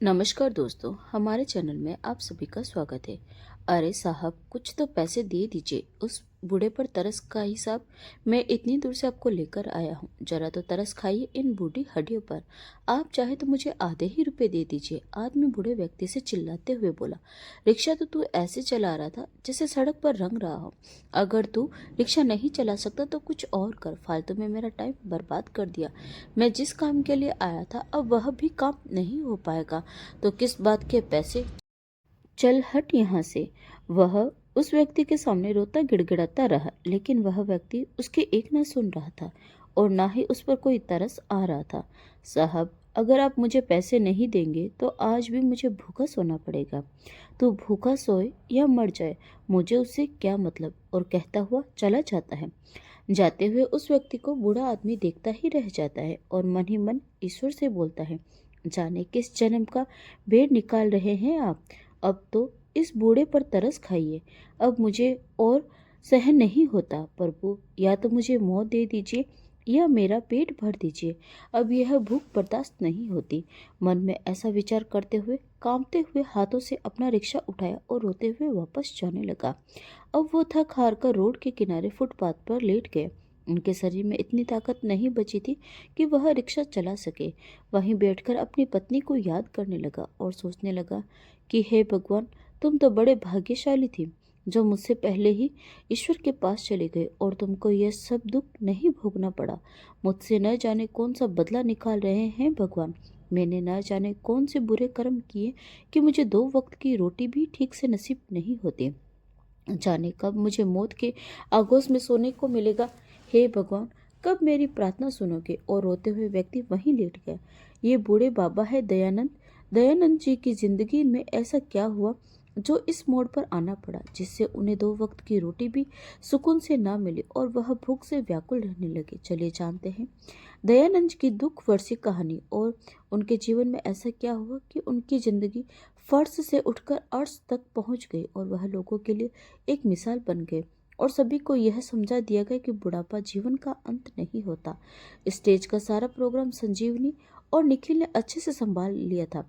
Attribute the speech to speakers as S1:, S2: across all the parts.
S1: नमस्कार दोस्तों, हमारे चैनल में आप सभी का स्वागत है। अरे साहब, कुछ तो पैसे दे दीजिए। उस बूढ़े पर तरस का हिसाब मैं इतनी दूर से आपको लेकर आया हूँ। जरा तो तरस खाइए इन बूढ़ी हड्डियों पर। आप चाहे तो मुझे आधे ही रुपए दे दीजिए। आदमी बूढ़े व्यक्ति से चिल्लाते हुए बोला, रिक्शा तो तू ऐसे चला रहा था जैसे सड़क पर रंग रहा हो। अगर तू रिक्शा नहीं चला सकता तो कुछ और कर। फालतू में मेरा टाइम बर्बाद कर दिया। मैं जिस काम के लिए आया था अब वह भी काम नहीं हो पाएगा तो किस बात के पैसे। चल हट यहाँ से। वह उस व्यक्ति के सामने रोता गिड़गिड़ाता रहा, लेकिन वह व्यक्ति उसके एक न सुन रहा था और ना ही उस पर कोई तरस आ रहा था। साहब, अगर आप मुझे पैसे नहीं देंगे तो आज भी मुझे भूखा सोना पड़ेगा। तू भूखा सोए या मर जाए, मुझे उससे क्या मतलब। और कहता हुआ चला जाता है। जाते हुए उस व्यक्ति को बूढ़ा आदमी देखता ही रह जाता है और मन ही मन ईश्वर से बोलता है, जाने किस जन्म का भेड़ निकाल रहे हैं आप। अब तो इस बूढ़े पर तरस खाइए। अब मुझे और सहन नहीं होता प्रभु। या तो मुझे मौत दे दीजिए या मेरा पेट भर दीजिए। अब यह भूख बर्दाश्त नहीं होती। मन में ऐसा विचार करते हुए कांपते हुए हाथों से अपना रिक्शा उठाया और रोते हुए वापस जाने लगा। अब वो थक हार कर रोड के किनारे फुटपाथ पर लेट गए। उनके शरीर में इतनी ताकत नहीं बची थी कि वह रिक्शा चला सके। वहीं बैठकर अपनी पत्नी को याद करने लगा और सोचने लगा कि हे भगवान, तुम तो बड़े भाग्यशाली थी जो मुझसे पहले ही ईश्वर के पास चले गए और तुमको यह सब दुख नहीं भोगना पड़ा। मुझसे न जाने कौन सा बदला निकाल रहे हैं भगवान। मैंने न जाने कौन से बुरे कर्म किए कि मुझे 2 वक्त की रोटी भी ठीक से नसीब नहीं होती। जाने कब मुझे मौत के आगोश में सोने को मिलेगा। हे भगवान, कब मेरी प्रार्थना सुनोगे। और रोते हुए व्यक्ति वहीं लेट गया। ये बूढ़े बाबा है दयानंद। दयानंद जी की जिंदगी में ऐसा क्या हुआ जो इस मोड़ पर आना पड़ा, जिससे उन्हें 2 वक्त की रोटी भी सुकून से ना मिली और वह भूख से व्याकुल रहने लगे। चलिए जानते हैं दयानंद की दुख वर्षी कहानी और उनके जीवन में ऐसा क्या हुआ कि उनकी जिंदगी फर्श से उठकर अर्श तक पहुंच गई और वह लोगों के लिए एक मिसाल बन गए और सभी को यह समझा दिया गया कि बुढ़ापा जीवन का अंत नहीं होता। स्टेज का सारा प्रोग्राम संजीवनी और निखिल ने अच्छे से संभाल लिया था।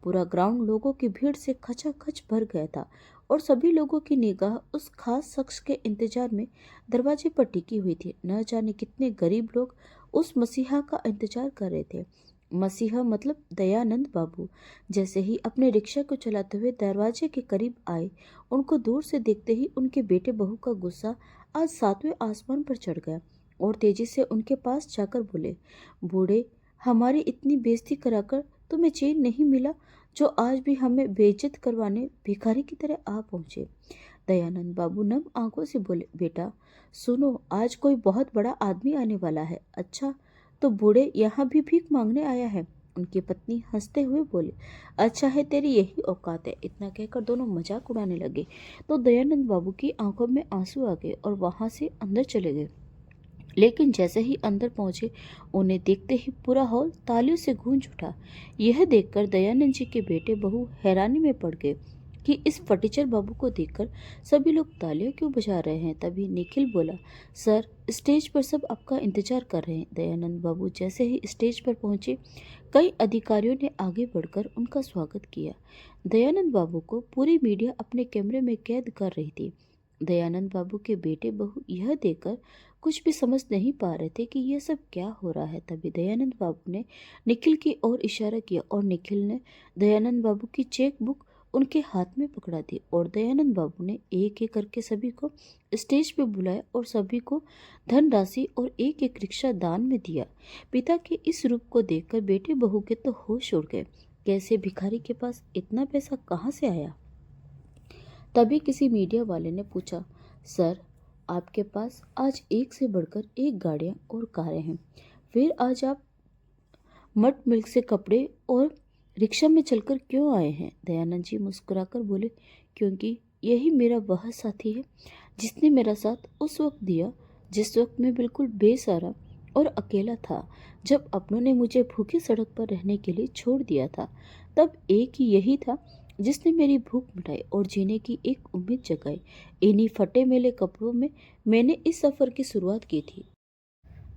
S1: पूरा ग्राउंड लोगों की भीड़ से खचाखच भर गया था और सभी लोगों की निगाह उस खास शख्स के इंतजार में दरवाजे पर टिकी हुई थी। न जाने कितने गरीब लोग उस मसीहा का इंतजार कर रहे थे। मसीहा मतलब दयानंद बाबू। जैसे ही अपने रिक्शा को चलाते हुए दरवाजे के करीब आए, उनको दूर से देखते ही उनके बेटे बहू का गुस्सा आज 7वें आसमान पर चढ़ गया और तेजी से उनके पास जाकर बोले, बूढ़े, हमारी इतनी बेइज्जती कराकर तुम्हें चैन नहीं मिला जो आज भी हमें बेइज्जत करवाने भिखारी की तरह आ पहुंचे। दयानंद बाबू नम आंखों से बोले, बेटा सुनो, आज कोई बहुत बड़ा आदमी आने वाला है। अच्छा, तो बूढ़े यहाँ भी भीख मांगने आया है। उनकी पत्नी हंसते हुए बोली, अच्छा है, तेरी यही औकात है। इतना कहकर दोनों मजाक उड़ाने लगे तो दयानंद बाबू की आंखों में आंसू आ गए और वहां से अंदर चले गए। लेकिन जैसे ही अंदर पहुंचे, उन्हें देखते ही पूरा हॉल तालियों से गूंज उठा। यह देखकर दयानंद जी के बेटे बहू हैरानी में पड़ गए कि इस फटीचर बाबू को देखकर सभी लोग तालियां क्यों बजा रहे हैं। तभी निखिल बोला, सर, स्टेज पर सब आपका इंतजार कर रहे हैं। दयानंद बाबू जैसे ही स्टेज पर पहुंचे, कई अधिकारियों ने आगे बढ़कर उनका स्वागत किया। दयानंद बाबू को पूरी मीडिया अपने कैमरे में कैद कर रही थी। दयानंद बाबू के बेटे बहू यह देखकर कुछ भी समझ नहीं पा रहे थे कि यह सब क्या हो रहा है। तभी दयानंद बाबू ने निखिल की ओर इशारा किया और निखिल ने दयानंद बाबू की चेक बुक उनके हाथ में पकड़ा दी और दयानंद बाबू ने एक एक करके सभी को स्टेज पे बुलाया और सभी को धनराशि और एक एक रिक्शा दान में दिया। पिता के इस रूप को देखकर बेटे बहू के तो होश उड़ गए। कैसे भिखारी के पास इतना पैसा कहाँ से आया। तभी किसी मीडिया वाले ने पूछा, सर, आपके पास आज एक से बढ़कर एक गाड़ियाँ और कारें हैं, फिर आज आप मड मिल्क से कपड़े और रिक्शा में चलकर क्यों आए हैं। दयानंद जी मुस्कुराकर बोले, क्योंकि यही मेरा वह साथी है जिसने मेरा साथ उस वक्त दिया जिस वक्त मैं बिल्कुल बेसहारा और अकेला था, जब अपनों ने मुझे भूखी सड़क पर रहने के लिए छोड़ दिया था। तब एक ही यही था जिसने मेरी भूख मिटाई और जीने की एक उम्मीद जगाई। इन्हीं फटे मेले कपड़ों में मैंने इस सफ़र की शुरुआत की थी।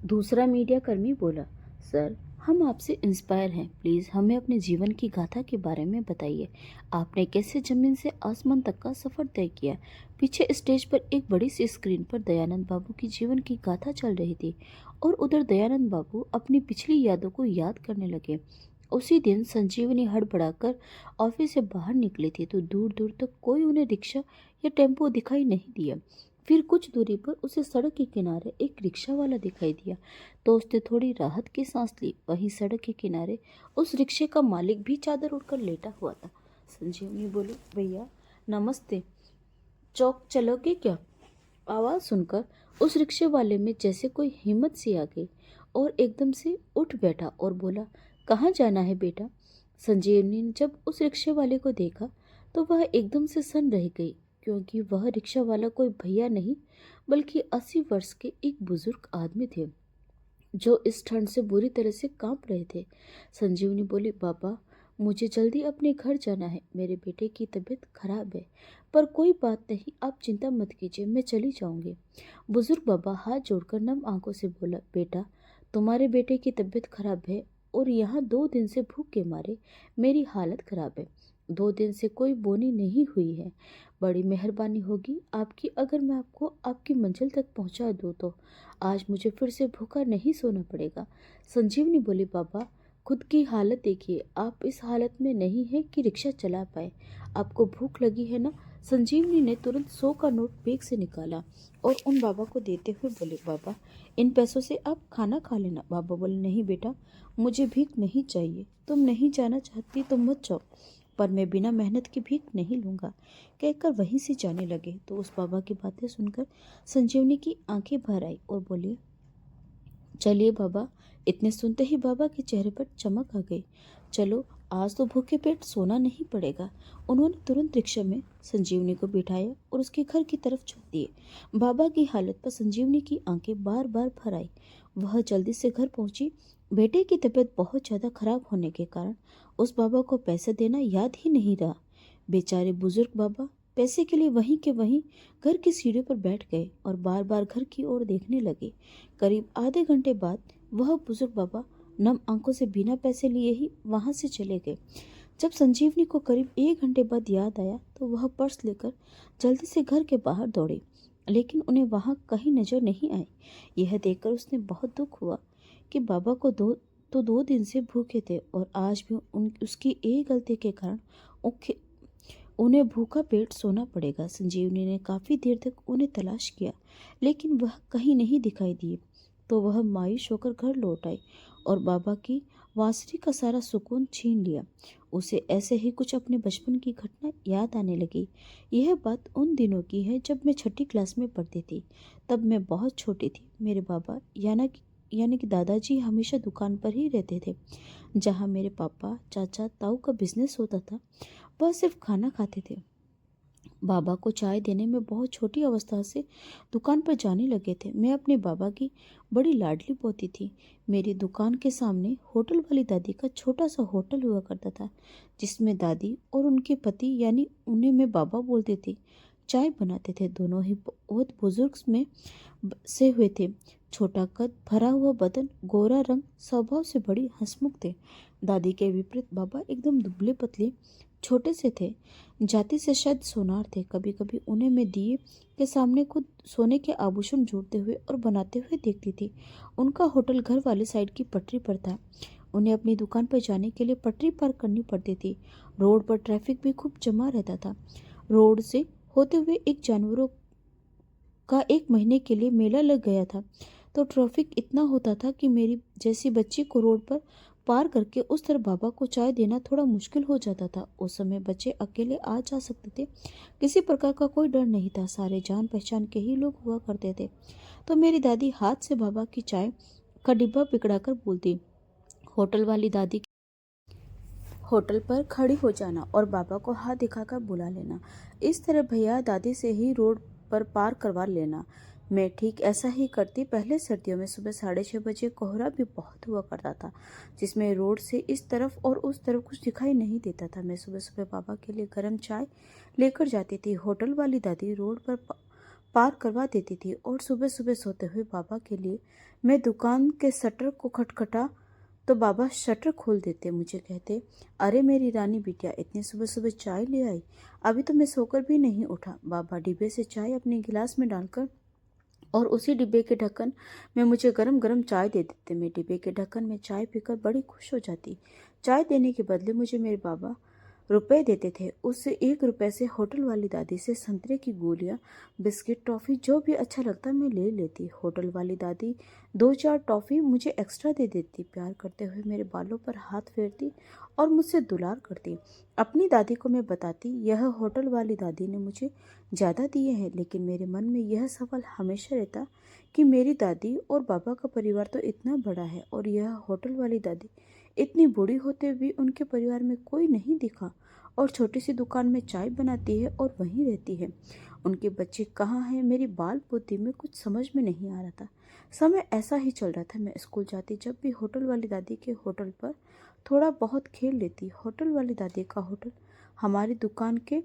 S1: दूसरा मीडिया कर्मी बोला, सर, हम आपसे इंस्पायर हैं। प्लीज़ हमें अपने जीवन की गाथा के बारे में बताइए। आपने कैसे ज़मीन से आसमान तक का सफ़र तय किया? पीछे स्टेज पर एक बड़ी सी स्क्रीन पर दयानंद बाबू की जीवन की गाथा चल रही थी और उधर दयानंद बाबू अपनी पिछली यादों को याद करने लगे। उसी दिन संजीवनी हड़बड़ाकर ऑफिस से बाहर निकली थी तो दूर दूर तक कोई उन्हें रिक्शा या टेम्पो दिखाई नहीं दिया। फिर कुछ दूरी पर उसे सड़क के किनारे एक रिक्शा वाला दिखाई दिया तो उसने थोड़ी राहत की सांस ली। वहीं सड़क के किनारे उस रिक्शे का मालिक भी चादर ओढ़कर लेटा हुआ था। संजीवनी बोली, भैया नमस्ते, चौक चलोगे क्या? आवाज़ सुनकर उस रिक्शे वाले में जैसे कोई हिम्मत सी आ गई और एकदम से उठ बैठा और बोला, कहाँ जाना है बेटा? संजीवनी ने जब उस रिक्शे वाले को देखा तो वह एकदम से सन रह गई, क्योंकि वह रिक्शा वाला कोई भैया नहीं बल्कि 80 वर्ष के एक बुजुर्ग आदमी थे जो इस ठंड से बुरी तरह से कांप रहे थे। संजीवनी बोली, बाबा मुझे जल्दी अपने घर जाना है, मेरे बेटे की तबीयत खराब है। पर कोई बात नहीं, आप चिंता मत कीजिए, मैं चली जाऊंगी। बुजुर्ग बाबा हाथ जोड़कर नम आंखों से बोला, बेटा तुम्हारे बेटे की तबीयत खराब है और यहाँ 2 दिन से भूख के मारे मेरी हालत खराब है। 2 दिन से कोई बोनी नहीं हुई है। बड़ी मेहरबानी होगी आपकी अगर मैं आपको आपकी मंजिल तक पहुँचा दूँ तो। आज मुझे फिर से भूखा नहीं सोना पड़ेगा। संजीवनी बोली, बाबा खुद की हालत देखिए, आप इस हालत में नहीं है कि रिक्शा चला पाए। आपको भूख लगी है ना? संजीवनी ने तुरंत 100 का नोट बैग से निकाला और उन बाबा को देते हुए बोले, बाबा इन पैसों से आप खाना खा लेना। बाबा बोले, नहीं बेटा, मुझे भीख नहीं चाहिए। तुम नहीं जाना चाहती तो मत जाओ, पर मैं बिना मेहनत की भीख नहीं लूंगा, कहकर वहीं से जाने लगे। तो उस बाबा की बातें सुनकर संजीवनी की आंखें भर आई और बोली, चलिए बाबा। इतने सुनते ही बाबा के चेहरे पर चमक आ गई। चलो आज तो भूखे पेट सोना नहीं पड़ेगा। उन्होंने तुरंत रिक्शा में संजीवनी को बिठाया और उसके घर की तरफ छोड़ दिए। बाबा की हालत पर संजीवनी की आंखें बार बार भर आई। वह जल्दी से घर पहुंची। बेटे की तबीयत बहुत ज़्यादा खराब होने के कारण उस बाबा को पैसे देना याद ही नहीं रहा। बेचारे बुजुर्ग बाबा पैसे के लिए वहीं के वहीं घर की सीढ़ियों पर बैठ गए और बार बार घर की ओर देखने लगे। करीब आधे घंटे बाद वह बुजुर्ग बाबा नम आंखों से बिना पैसे लिए ही वहां से चले गए। जब संजीवनी को करीब 1 घंटे बाद याद आया तो वह पर्स लेकर जल्दी से घर के बाहर दौड़ी, लेकिन उन्हें वहां कहीं नजर नहीं आई। यह देखकर उसने बहुत दुख हुआ कि बाबा को 2 दिन से भूखे थे और आज भी उसकी एक गलती के कारण उन्हें भूखा पेट सोना पड़ेगा। संजीवनी ने काफ़ी देर तक उन्हें तलाश किया, लेकिन वह कहीं नहीं दिखाई दिए। तो वह मायूस होकर घर लौट आई और बाबा की वांसरी का सारा सुकून छीन लिया। उसे ऐसे ही कुछ अपने बचपन की घटना याद आने लगी। यह बात उन दिनों की है जब मैं 6ठी क्लास में पढ़ती थी। तब मैं बहुत छोटी थी। मेरे बाबा यानी कि दादाजी हमेशा दुकान पर ही रहते थे। जहाँ मेरे पापा, चाचा, ताऊ का बिजनेस होता था, वह सिर्फ खाना खाते थे। बाबा को चाय देने में बहुत छोटी अवस्था से दुकान पर जाने लगे थे। मैं अपने बाबा की बड़ी लाडली पोती थी। मेरी दुकान के सामने होटल वाली दादी का छोटा सा होटल हुआ करता था, जिसमें दादी और उनके पति यानी उन्हें मैं बाबा बोलती थी, चाय बनाते थे। दोनों ही बहुत बुजुर्ग में से हुए थे। छोटा कद, भरा हुआ बदन, गोरा रंग, स्वभाव से बड़ी हंसमुख थे। दादी के विपरीत बाबा एकदम दुबले पतले छोटे से थे। जाति से शायद सोनार थे। कभी कभी उन्हें मैं दिए के सामने खुद सोने के आभूषण जोड़ते हुए और बनाते हुए देखती थी। उनका होटल घर वाली साइड की पटरी पर था। उन्हें अपनी दुकान पर जाने के लिए पटरी पार करनी पड़ती थी। रोड पर ट्रैफिक भी खूब जमा रहता था। रोड से होते हुए एक जानवरों का 1 महीने के लिए मेला लग गया था, तो ट्रैफिक इतना होता था कि मेरी जैसी बच्ची को रोड पर पार करके उस तरफ बाबा को चाय देना थोड़ा मुश्किल हो जाता था। उस समय बच्चे अकेले आ जा सकते थे। किसी प्रकार का कोई डर नहीं था। सारे जान पहचान के ही लोग हुआ करते थे। तो मेरी दादी हाथ से बाबा की चाय का डिब्बा पिघलाकर बोलती, होटल वाली दादी होटल पर खड़ी हो जाना और बाबा को हाथ दिखाकर बुला लेना। इस तरह भैया दादी से ही रोड पर पार करवा लेना। मैं ठीक ऐसा ही करती। पहले सर्दियों में सुबह 6:30 बजे कोहरा भी बहुत हुआ करता था, जिसमें रोड से इस तरफ और उस तरफ कुछ दिखाई नहीं देता था। मैं सुबह सुबह बाबा के लिए गर्म चाय लेकर जाती थी। होटल वाली दादी रोड पर पार करवा देती थी और सुबह सुबह सोते हुए बाबा के लिए मैं दुकान के शटर को तो बाबा शटर खोल देते, मुझे कहते, अरे मेरी रानी बिटिया, इतनी सुबह सुबह चाय ले आई, अभी तो मैं सोकर भी नहीं उठा। बाबा डिब्बे से चाय अपने गिलास में डालकर और उसी डिब्बे के ढक्कन में मुझे गरम गरम चाय दे देते। मैं डिब्बे के ढक्कन में चाय पीकर बड़ी खुश हो जाती। चाय देने के बदले मुझे मेरे बाबा रुपए देते थे। उससे 1 रुपए से होटल वाली दादी से संतरे की गोलियां, बिस्किट, टॉफ़ी जो भी अच्छा लगता मैं ले लेती। होटल वाली दादी 2-4 टॉफ़ी मुझे एक्स्ट्रा दे देती। प्यार करते हुए मेरे बालों पर हाथ फेरती और मुझसे दुलार करती। अपनी दादी को मैं बताती, यह होटल वाली दादी ने मुझे ज़्यादा दिए हैं। लेकिन मेरे मन में यह सवाल हमेशा रहता कि मेरी दादी और बाबा का परिवार तो इतना बड़ा है और यह होटल वाली दादी इतनी बूढ़ी होते भी उनके परिवार में कोई नहीं दिखा और छोटी सी दुकान में चाय बनाती है और वहीं रहती है। उनके बच्चे कहाँ हैं? मेरी बाल बुद्धि में कुछ समझ में नहीं आ रहा था। समय ऐसा ही चल रहा था। मैं स्कूल जाती, जब भी होटल वाली दादी के होटल पर थोड़ा बहुत खेल लेती। होटल वाली दादी का होटल हमारी दुकान के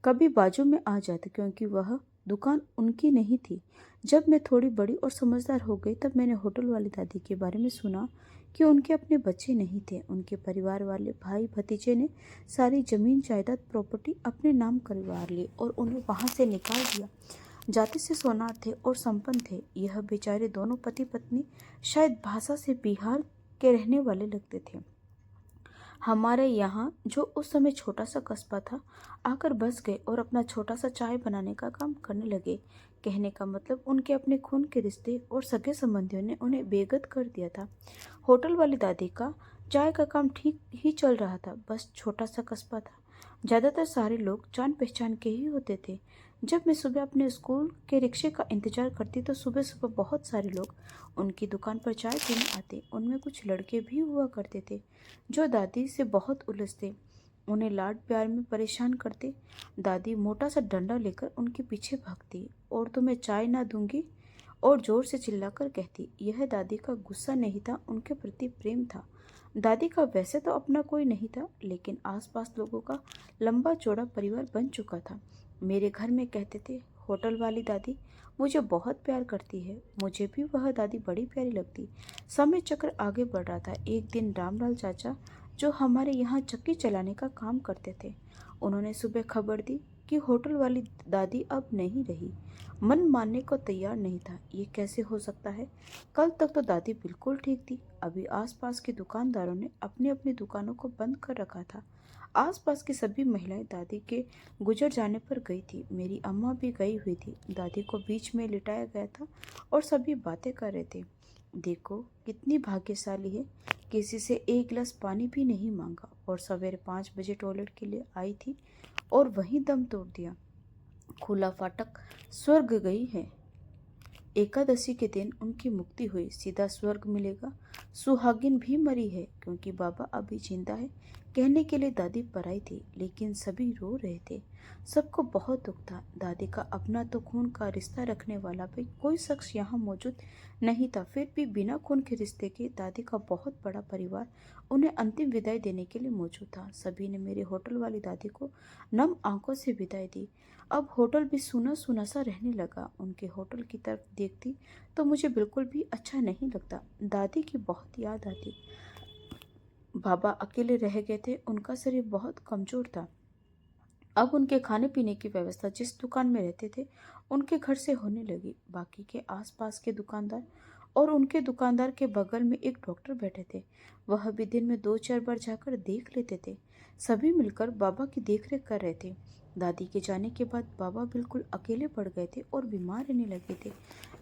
S1: कभी बाजू में आ जाता, क्योंकि वह दुकान उनकी नहीं थी। जब मैं थोड़ी बड़ी और समझदार हो गई, तब मैंने होटल वाली दादी के बारे में सुना कि उनके अपने बच्चे नहीं थे। उनके परिवार वाले भाई भतीजे ने सारी जमीन जायदाद प्रॉपर्टी अपने नाम करवा ली और उन्हें वहां से निकाल दिया। जाति से सोनार थे और संपन्न थे। यह बेचारे दोनों पति पत्नी शायद भाषा से बिहार के रहने वाले लगते थे। हमारे यहाँ, जो उस समय छोटा सा कस्बा था, आकर बस गए और अपना छोटा सा चाय बनाने का काम करने लगे। कहने का मतलब, उनके अपने खून के रिश्ते और सगे संबंधियों ने उन्हें बेगत कर दिया था। होटल वाली दादी का चाय का काम ठीक ही चल रहा था। बस छोटा सा कस्बा था, ज़्यादातर सारे लोग जान पहचान के ही होते थे। जब मैं सुबह अपने स्कूल के रिक्शे का इंतजार करती, तो सुबह सुबह बहुत सारे लोग उनकी दुकान पर चाय पीने आते। उनमें कुछ लड़के भी हुआ करते थे जो दादी से बहुत उलझते, उन्हें लाड प्यार में परेशान करते। दादी मोटा सा डंडा लेकर उनके पीछे भागती और तुम्हें चाय ना दूंगी, और जोर से चिल्लाकर कहती। यह दादी का गुस्सा नहीं था, उनके प्रति प्रेम था। दादी का वैसे तो अपना कोई नहीं था, लेकिन आसपास लोगों का लंबा चौड़ा परिवार बन चुका था। मेरे घर में कहते थे, होटल वाली दादी मुझे बहुत प्यार करती है। मुझे भी वह दादी बड़ी प्यारी लगती। समय चक्र आगे बढ़ रहा था। एक दिन रामलाल चाचा, जो हमारे यहाँ चक्की चलाने का काम करते थे, उन्होंने सुबह खबर दी कि होटल वाली दादी अब नहीं रही। मन मानने को तैयार नहीं था। ये कैसे हो सकता है? कल तक तो दादी बिल्कुल ठीक थी। अभी आसपास के दुकानदारों ने अपनी अपनी दुकानों को बंद कर रखा था। आसपास की सभी महिलाएं दादी के गुजर जाने पर गई थी। मेरी अम्मा भी गई हुई थी। दादी को बीच में लिटाया गया था और सभी बातें कर रहे थे। देखो कितनी भाग्यशाली है, किसी से एक गिलास पानी भी नहीं मांगा और सवेरे 5 बजे टॉयलेट के लिए आई थी और वहीं दम तोड़ दिया। खुला फाटक स्वर्ग गई है। एकादशी के दिन उनकी मुक्ति हुई, सीधा स्वर्ग मिलेगा। सुहागिन भी मरी है, क्योंकि बाबा अभी जिंदा है। कहने के लिए दादी पराई थी, लेकिन सभी रो रहे थे। सबको बहुत दुख था। दादी का अपना तो खून का रिश्ता रखने वाला भी कोई शख्स यहाँ मौजूद नहीं था। फिर भी बिना खून के रिश्ते के दादी का बहुत बड़ा परिवार उन्हें अंतिम विदाई देने के लिए मौजूद था। सभी ने मेरे होटल वाली दादी को नम आंखों से विदाई दी। अब होटल भी सूना सूना सा रहने लगा। उनके होटल की तरफ देखती तो मुझे बिल्कुल भी अच्छा नहीं लगता। दादी की बहुत याद आती। बाबा अकेले रह गए थे, उनका शरीर बहुत कमजोर था। अब उनके खाने पीने की व्यवस्था जिस दुकान में रहते थे, उनके घर से होने लगी। बाकी के आसपास के दुकानदार और उनके दुकानदार के बगल में एक डॉक्टर बैठे थे। वह भी दिन में 2-4 बार जाकर देख लेते थे। सभी मिलकर बाबा की देखरेख कर रहे थे। दादी के जाने के बाद बाबा बिल्कुल अकेले पड़ गए थे और बीमार रहने लगे थे।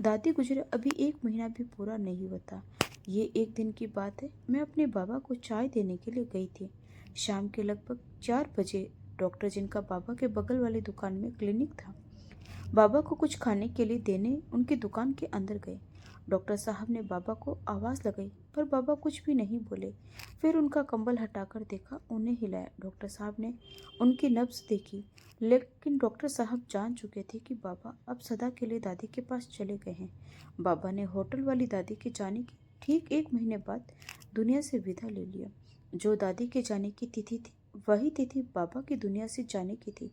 S1: दादी गुजरे अभी 1 महीना भी पूरा नहीं हुआ था। ये एक दिन की बात है। मैं अपने बाबा को चाय देने के लिए गई थी। शाम के लगभग 4 बजे डॉक्टर, जिनका बाबा के बगल वाली दुकान में क्लिनिक था, बाबा को कुछ खाने के लिए देने उनकी दुकान के अंदर गए। डॉक्टर साहब ने बाबा को आवाज़ लगाई, पर बाबा कुछ भी नहीं बोले। फिर उनका कंबल हटाकर देखा, उन्हें हिलाया। डॉक्टर साहब ने उनकी नब्ज देखी, लेकिन डॉक्टर साहब जान चुके थे कि बाबा अब सदा के लिए दादी के पास चले गए हैं। बाबा ने होटल वाली दादी के जाने के ठीक 1 महीने बाद दुनिया से विदा ले लिया। जो दादी के जाने की तिथि थी, वही तिथि बाबा की दुनिया से जाने की थी,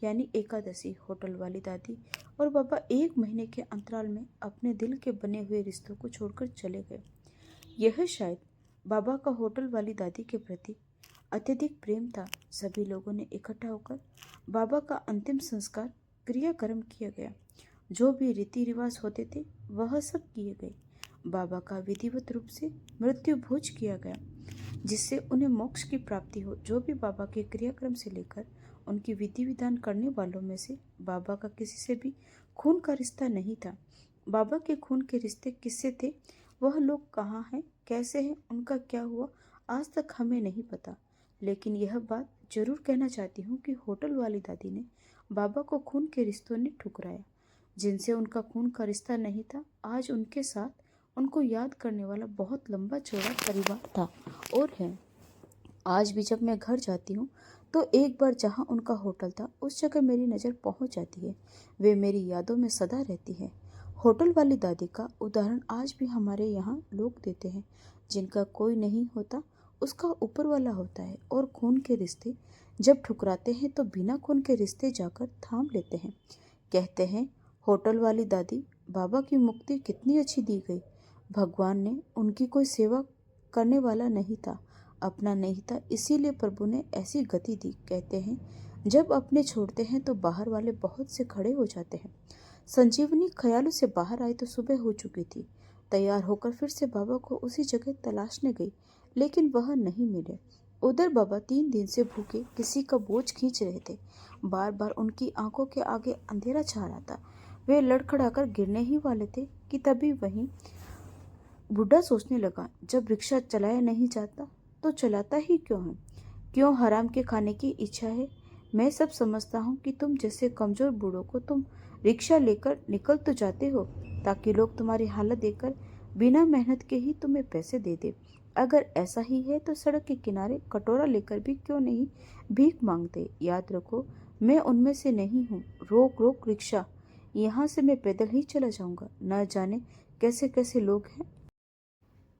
S1: यानी एकादशी। होटल वाली दादी और बाबा 1 महीने के अंतराल में अपने दिल के बने हुए रिश्तों को छोड़कर चले गए। यह शायद
S2: बाबा का होटल वाली दादी के प्रति अत्यधिक प्रेम था। सभी लोगों ने इकट्ठा होकर बाबा का अंतिम संस्कार क्रियाक्रम किया गया। जो भी रीति रिवाज होते थे वह सब किए गए। बाबा का विधिवत रूप से मृत्यु भोज किया गया, जिससे उन्हें मोक्ष की प्राप्ति हो। जो भी बाबा के क्रियाक्रम से लेकर उनकी विधि विधान करने वालों में से बाबा का किसी से भी खून का रिश्ता नहीं था। बाबा के खून के रिश्ते किससे थे, वह लोग कहाँ हैं, कैसे हैं, उनका क्या हुआ, आज तक हमें नहीं पता। लेकिन यह बात जरूर कहना चाहती हूँ कि होटल वाली दादी ने बाबा को खून के रिश्तों ने ठुकराया। जिनसे उनका खून का रिश्ता नहीं था, आज उनके साथ उनको याद करने वाला बहुत लंबा चौड़ा परिवार था और है। आज भी जब मैं घर जाती हूँ तो एक बार जहाँ उनका होटल था उस जगह मेरी नज़र पहुँच जाती है। वे मेरी यादों में सदा रहती है। होटल वाली दादी का उदाहरण आज भी हमारे यहाँ लोग देते हैं। जिनका कोई नहीं होता उसका ऊपर वाला होता है, और खून के रिश्ते जब ठुकराते हैं तो बिना खून के रिश्ते जाकर थाम लेते हैं। कहते हैं होटल वाली दादी, बाबा की मुक्ति कितनी अच्छी दी गई। भगवान ने उनकी कोई सेवा करने वाला नहीं था, अपना नहीं था, इसीलिए प्रभु ने ऐसी गति दी। कहते हैं जब अपने छोड़ते हैं तो बाहर वाले बहुत से खड़े हो जाते हैं। संजीवनी ख्यालों से बाहर आई तो सुबह हो चुकी थी। तैयार होकर फिर से बाबा को उसी जगह तलाशने गई, लेकिन वह नहीं मिले। उधर बाबा 3 दिन से भूखे किसी का बोझ खींच रहे थे। बार बार उनकी आंखों के आगे अंधेरा छा रहा था। वे लड़खड़ाकर गिरने ही वाले थे कि तभी वहीं बूढ़ा सोचने लगा, जब रिक्शा चलाया नहीं जाता तो चलाता ही क्यों है? क्यों हराम के खाने की इच्छा है? मैं सब समझता हूँ कि तुम जैसे कमजोर बूढ़ों को तुम रिक्शा लेकर निकल तो जाते हो ताकि लोग तुम्हारी हालत देखकर बिना मेहनत के ही तुम्हें पैसे दे दे। अगर ऐसा ही है तो सड़क के किनारे कटोरा लेकर भी क्यों नहीं भीख मांगते। याद रखो, मैं उनमें से नहीं हूँ। रोक रोक रिक्शा, यहाँ से मैं पैदल ही चला जाऊंगा। न जाने कैसे कैसे लोग हैं।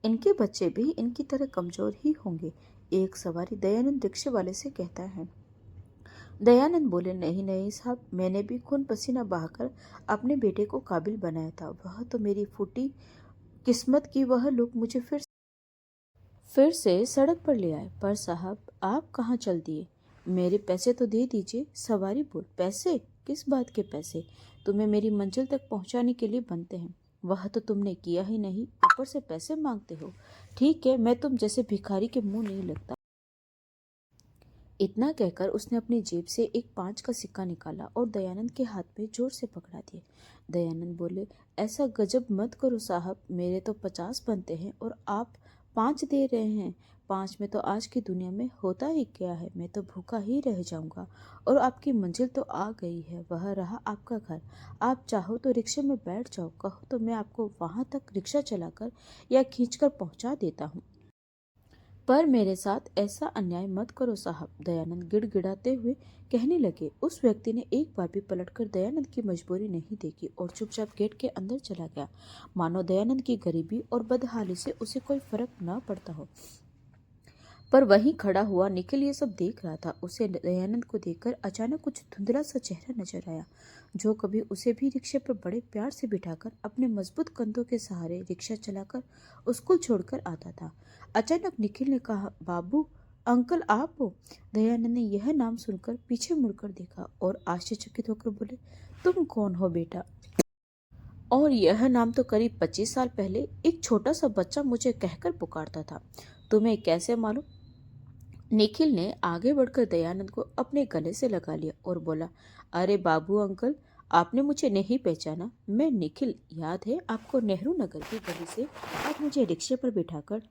S2: इनके बच्चे भी इनकी तरह कमजोर ही होंगे। एक सवारी दयानंद रिक्शे वाले से कहता है। दयानंद बोले, नहीं नहीं साहब, मैंने भी खून पसीना बहाकर अपने बेटे को काबिल बनाया था। वह तो मेरी फूटी किस्मत की वह लोग मुझे फिर से सड़क पर ले आए। पर साहब, आप कहाँ चल दिए? मेरे पैसे तो दे दीजिए। सवारी बोल, पैसे? किस बात के पैसे? तुम्हें मेरी मंजिल तक पहुंचाने के लिए बनते हैं। वह तो तुमने किया ही नहीं, ऊपर से पैसे मांगते हो। ठीक है, मैं तुम जैसे भिखारी के मुंह नहीं लगता। इतना कहकर उसने अपनी जेब से एक 5 का सिक्का निकाला और दयानंद के हाथ में जोर से पकड़ा दिया। दयानंद बोले, ऐसा गजब मत करो साहब, मेरे तो 50 बनते हैं और आप 5 दे रहे हैं। 5 में तो आज की दुनिया में होता ही क्या है। मैं तो भूखा ही रह जाऊंगा। और आपकी मंजिल तो आ गई है, वह रहा आपका घर। आप चाहो तो रिक्शे में बैठ जाओ, कहो तो मैं आपको वहां तक रिक्शा चलाकर या खींचकर पहुंचा देता हूँ। पर मेरे साथ ऐसा अन्याय मत करो साहब, दयानंद गिड़गिड़ाते हुए कहने लगे। उस व्यक्ति ने एक बार भी पलटकर दयानंद की मजबूरी नहीं देखी और चुपचाप गेट के अंदर चला गया, मानो दयानंद की गरीबी और बदहाली से उसे कोई फर्क न पड़ता हो। पर वहीं खड़ा हुआ निखिल ये सब देख रहा था। उसे दयानंद को देखकर अचानक कुछ धुंधला सा चेहरा नजर आया, जो कभी उसे भी रिक्शे पर बड़े प्यार से बिठाकर अपने मजबूत कंधों के सहारे रिक्शा चलाकर स्कूल छोड़कर आता था। अचानक निखिल ने कहा, बाबू, अंकल आप हो? दयानंद ने यह नाम सुनकर पीछे मुड़कर देखा और आश्चर्यचकित होकर बोले, तुम कौन हो बेटा? और यह नाम तो करीब 25 साल पहले एक छोटा सा बच्चा मुझे कहकर पुकारता था। तुम्हें कैसे मालूम? निखिल ने आगे बढ़कर दयानंद को अपने गले से लगा लिया और बोला, अरे बाबू अंकल, आपने मुझे नहीं पहचाना? मैं निखिल, याद है आपको? नेहरू नगर की गली से आप मुझे रिक्शे पर बिठाकर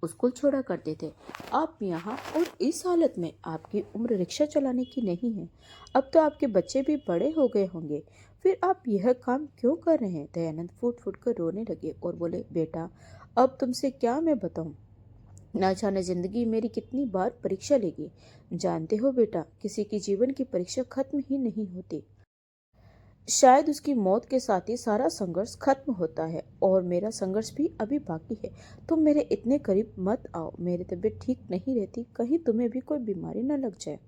S2: स्कूल छोड़ा करते थे। आप यहाँ और इस हालत में? आपकी उम्र रिक्शा चलाने की नहीं है। अब तो आपके बच्चे भी बड़े हो गए होंगे, फिर आप यह काम क्यों कर रहे हैं? दयानंद फूट फूट कर रोने लगे और बोले, बेटा, अब तुमसे क्या मैं बताऊं? ना जाने जिंदगी मेरी कितनी बार परीक्षा लेगी। जानते हो बेटा, किसी की जीवन की परीक्षा खत्म ही नहीं होती। शायद उसकी मौत के साथ ही सारा संघर्ष खत्म होता है, और मेरा संघर्ष भी अभी बाकी है। तुम मेरे इतने करीब मत आओ, मेरी तबीयत ठीक नहीं रहती, कहीं तुम्हें भी कोई बीमारी न लग जाए।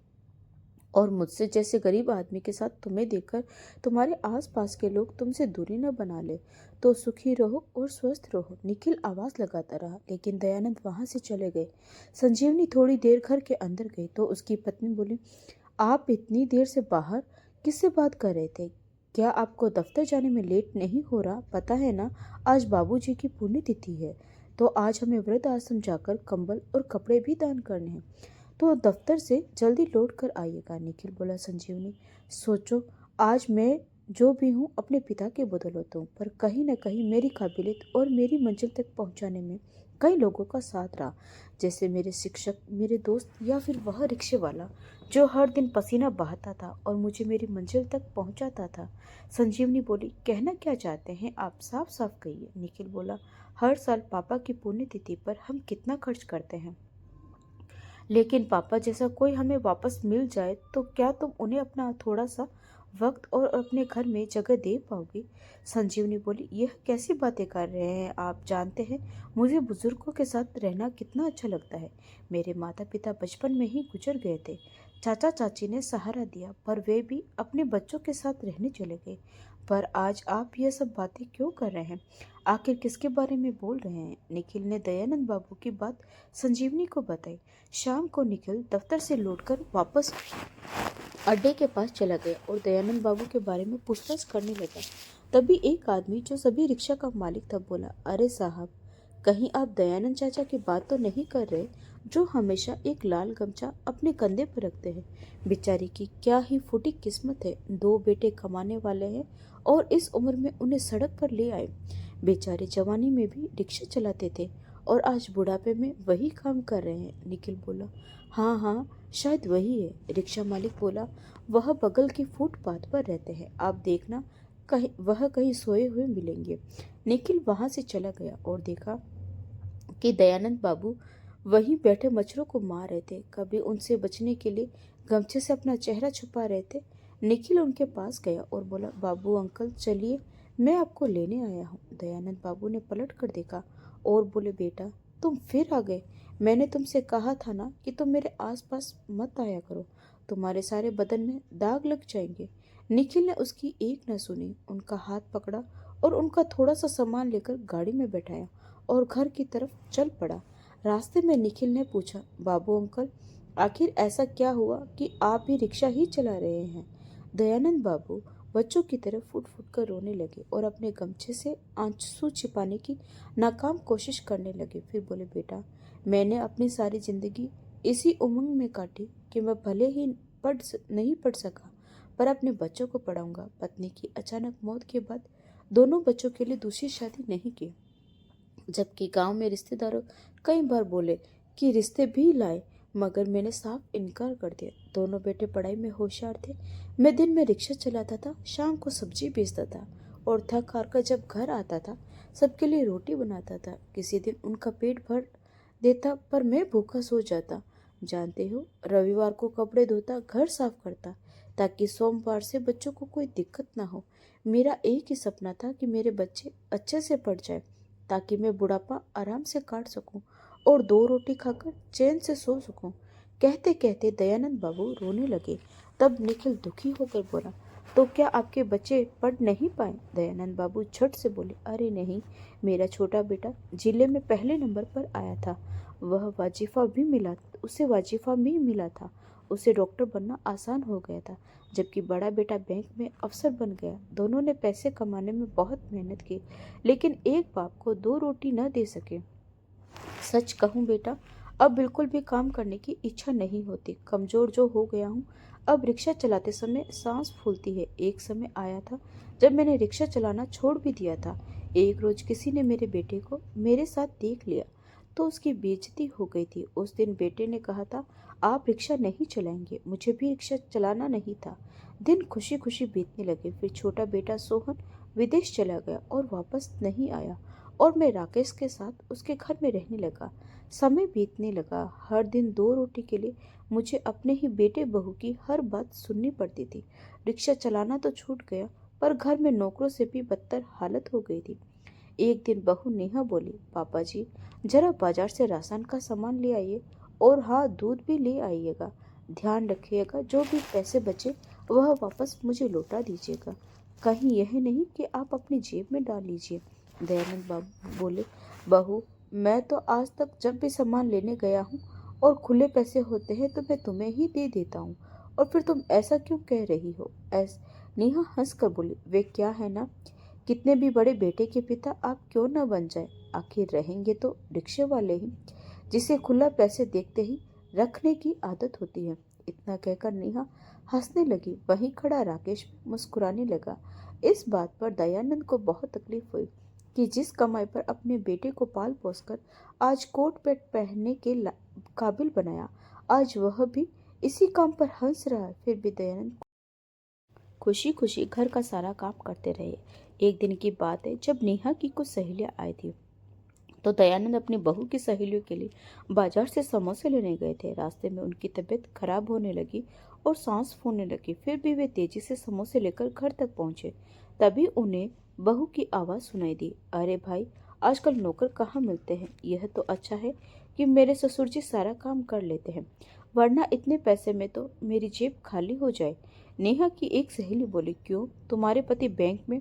S1: और मुझसे जैसे गरीब आदमी के साथ तुम्हें देखकर तुम्हारे आसपास के लोग तुमसे दूरी न बना ले। तो सुखी रहो और स्वस्थ रहो। निखिल आवाज लगाता रहा, लेकिन दयानंद वहां से चले गए। संजीवनी थोड़ी देर घर के अंदर गई तो उसकी पत्नी बोली, आप इतनी देर से बाहर किससे बात कर रहे थे? क्या आपको दफ्तर जाने में लेट नहीं हो रहा? पता है ना, आज बाबूजी की पुण्यतिथि है, तो आज हमें वृद्ध आश्रम जाकर कंबल और कपड़े भी दान करने हैं। तो दफ्तर से जल्दी लौट कर आइएगा। निखिल बोला, संजीवनी सोचो, आज मैं जो भी हूँ अपने पिता के बदौलत हूँ, पर कहीं न कहीं मेरी काबिलियत और मेरी मंजिल तक पहुँचाने में कई लोगों का साथ रहा, जैसे मेरे शिक्षक, मेरे दोस्त, या फिर वह रिक्शे वाला जो हर दिन पसीना बहाता था और मुझे मेरी मंजिल तक पहुँचाता था। संजीवनी बोली, कहना क्या चाहते हैं आप? साफ साफ कहिए। निखिल बोला, हर साल पापा की पुण्यतिथि पर हम कितना खर्च करते हैं, लेकिन पापा जैसा कोई हमें वापस मिल जाए तो क्या तुम उन्हें अपना थोड़ा सा वक्त और अपने घर में जगह दे पाओगी? संजीवनी बोली, यह कैसी बातें कर रहे हैं आप? जानते हैं मुझे बुजुर्गों के साथ रहना कितना अच्छा लगता है। मेरे माता पिता बचपन में ही गुजर गए थे। चाचा चाची ने सहारा दिया, पर वे भी अपने बच्चों के साथ रहने चले गए। पर आज आप ये सब बातें क्यों कर रहे हैं? आखिर किसके बारे में बोल रहे हैं? निखिल ने दयानंद बाबू की बात संजीवनी को बताई। शाम को निखिल दफ्तर से लौटकर वापस अड्डे के पास चला गया और दयानंद बाबू के बारे में पूछताछ करने लगा। तभी एक आदमी जो सभी रिक्शा का मालिक था बोला, अरे साहब, कहीं आप दयानंद चाचा की बात तो नहीं कर रहे, जो हमेशा एक लाल गमछा अपने कंधे पर रखते हैं? बेचारी की क्या ही फूटी किस्मत है, दो बेटे कमाने वाले हैं और इस उम्र में उन्हें सड़क पर ले आए। बेचारे जवानी में भी रिक्शा चलाते थे और आज बुढ़ापे में वही काम कर रहे हैं। निखिल बोला, हाँ हाँ, शायद वही है। रिक्शा मालिक बोला, वह बगल की फुटपाथ पर रहते हैं, आप देखना कहीं सोए हुए मिलेंगे। निखिल वहां से चला गया और देखा कि दयानंद बाबू वहीं बैठे मच्छरों को मार रहे थे। कभी उनसे बचने के लिए गमछे से अपना चेहरा छुपा रहे थे। निखिल उनके पास गया और बोला, बाबू अंकल चलिए, मैं आपको लेने आया हूँ। दयानंद बाबू ने पलट कर देखा और बोले, बेटा तुम फिर आ गए। मैंने तुमसे कहा था ना कि तुम मेरे आसपास मत आया करो, तुम्हारे सारे बदन में दाग लग जाएंगे। निखिल ने उसकी एक न सुनी, उनका हाथ पकड़ा और उनका थोड़ा सा सामान लेकर गाड़ी में बैठाया और घर की तरफ चल पड़ा। रास्ते में निखिल ने पूछा, बाबू अंकल, आखिर ऐसा क्या हुआ कि आप भी रिक्शा ही चला रहे हैं? दयानंद बाबू बच्चों की तरफ फुट फुट कर रोने लगे और अपने गमछे से आंसू छिपाने की नाकाम कोशिश करने लगे। फिर बोले, बेटा मैंने अपनी सारी जिंदगी इसी उमंग में काटी कि मैं भले ही नहीं पढ़ सका, पर अपने बच्चों को पढ़ाऊंगा। पत्नी की अचानक मौत के बाद दोनों बच्चों के लिए दूसरी शादी नहीं की, जबकि गांव में रिश्तेदारों कई बार बोले कि रिश्ते भी लाए, मगर मैंने साफ इनकार कर दिया। दोनों बेटे पढ़ाई में होशियार थे। मैं दिन में रिक्शा चलाता था, शाम को सब्जी बेचता था और थक हार कर जब घर आता था सबके लिए रोटी बनाता था। किसी दिन उनका पेट भर देता पर मैं भूखा सो जाता। जानते हो, रविवार को कपड़े धोता, घर साफ करता, ताकि सोमवार से बच्चों को कोई दिक्कत ना हो। मेरा एक ही सपना था कि मेरे बच्चे अच्छे से पढ़ जाए, ताकि मैं बुढ़ापा आराम से काट सकूं और दो रोटी खाकर चैन से सो सकूं। कहते कहते दयानंद बाबू रोने लगे। तब निखिल दुखी होकर बोला, तो क्या आपके बच्चे पढ़ नहीं पाए? दयानंद बाबू झट से बोले, अरे नहीं, मेरा छोटा बेटा जिले में पहले नंबर पर आया था। उसे वाजीफा भी मिला था। उसे डॉक्टर बनना आसान हो गया था, जबकि बड़ा बेटा बैंक में अफसर बन गया। दोनों ने पैसे कमाने में बहुत मेहनत की, लेकिन एक बाप को दो रोटी न दे सके। सच कहूँ बेटा, अब बिल्कुल भी काम करने की इच्छा नहीं होती। कमजोर जो हो गया हूँ। अब रिक्शा चलाते समय सांस फूलती है। एक समय आया था जब मैंने रिक्शा चलाना छोड़ भी दिया था। एक रोज किसी ने मेरे बेटे को मेरे साथ देख लिया तो उसकी बेइज्जती हो गई थी। उस दिन बेटे ने कहा था, आप रिक्शा नहीं चलाएंगे। मुझे भी रिक्शा चलाना नहीं था। दिन खुशी खुशी बीतने लगे। फिर छोटा बेटा सोहन विदेश चला गया और वापस नहीं आया और मैं राकेश के साथ उसके घर में रहने लगा। समय बीतने लगा। हर दिन दो रोटी के लिए मुझे अपने ही बेटे बहू की हर बात सुननी पड़ती थी। रिक्शा चलाना तो छूट गया, पर घर में नौकरों से भी बदतर हालत हो गई थी। एक दिन बहू नेहा बोली, पापा जी जरा बाजार से राशन का सामान ले आइए और हाँ, दूध भी ले आइएगा।
S2: ध्यान रखिएगा, जो भी पैसे बचे वह वापस मुझे लौटा दीजिएगा। कहीं यह नहीं कि आप अपनी जेब में डाल लीजिए। दयानंद बाबू बोले, बहू, मैं तो आज तक जब भी सामान लेने गया हूँ और खुले पैसे होते हैं तो मैं तुम्हें ही दे देता हूँ, और फिर तुम ऐसा क्यों कह रही हो? नेहा हंस कर बोली, वे क्या है ना, कितने भी बड़े बेटे के पिता आप क्यों न बन जाए, आखिर रहेंगे तो रिक्शे वाले ही, जिसे खुला पैसे देखते ही रखने की आदत होती है। इतना कहकर नेहा हंसने लगी। वहीं खड़ा राकेश मुस्कुराने लगा। इस बात पर दयानंद को बहुत तकलीफ हुई कि जिस कमाई पर अपने बेटे को पाल पोस कर आज कोट पैंट पहनने के काबिल बनाया, आज वह भी इसी काम पर हंस रहा है। फिर भी दयानंद खुशी खुशी घर का सारा काम करते रहे। एक दिन की बात है, जब नेहा की कुछ सहेलियां आई थी तो दयानंद अपनी बहू की सहेलियों के लिए बाजार से समोसे लेने गए थे। रास्ते में उनकी तबीयत खराब होने लगी और सांस फूलने लगी। फिर भी वे तेजी से समोसे लेकर घर तक पहुंचे। तभी उन्हें बहू की आवाज़ सुनाई दी, अरे भाई, आजकल नौकर कहाँ मिलते हैं। यह तो अच्छा है कि मेरे ससुर जी सारा काम कर लेते हैं, वरना इतने पैसे में तो मेरी जेब खाली हो जाए। नेहा की एक सहेली बोली, क्यों, तुम्हारे पति बैंक में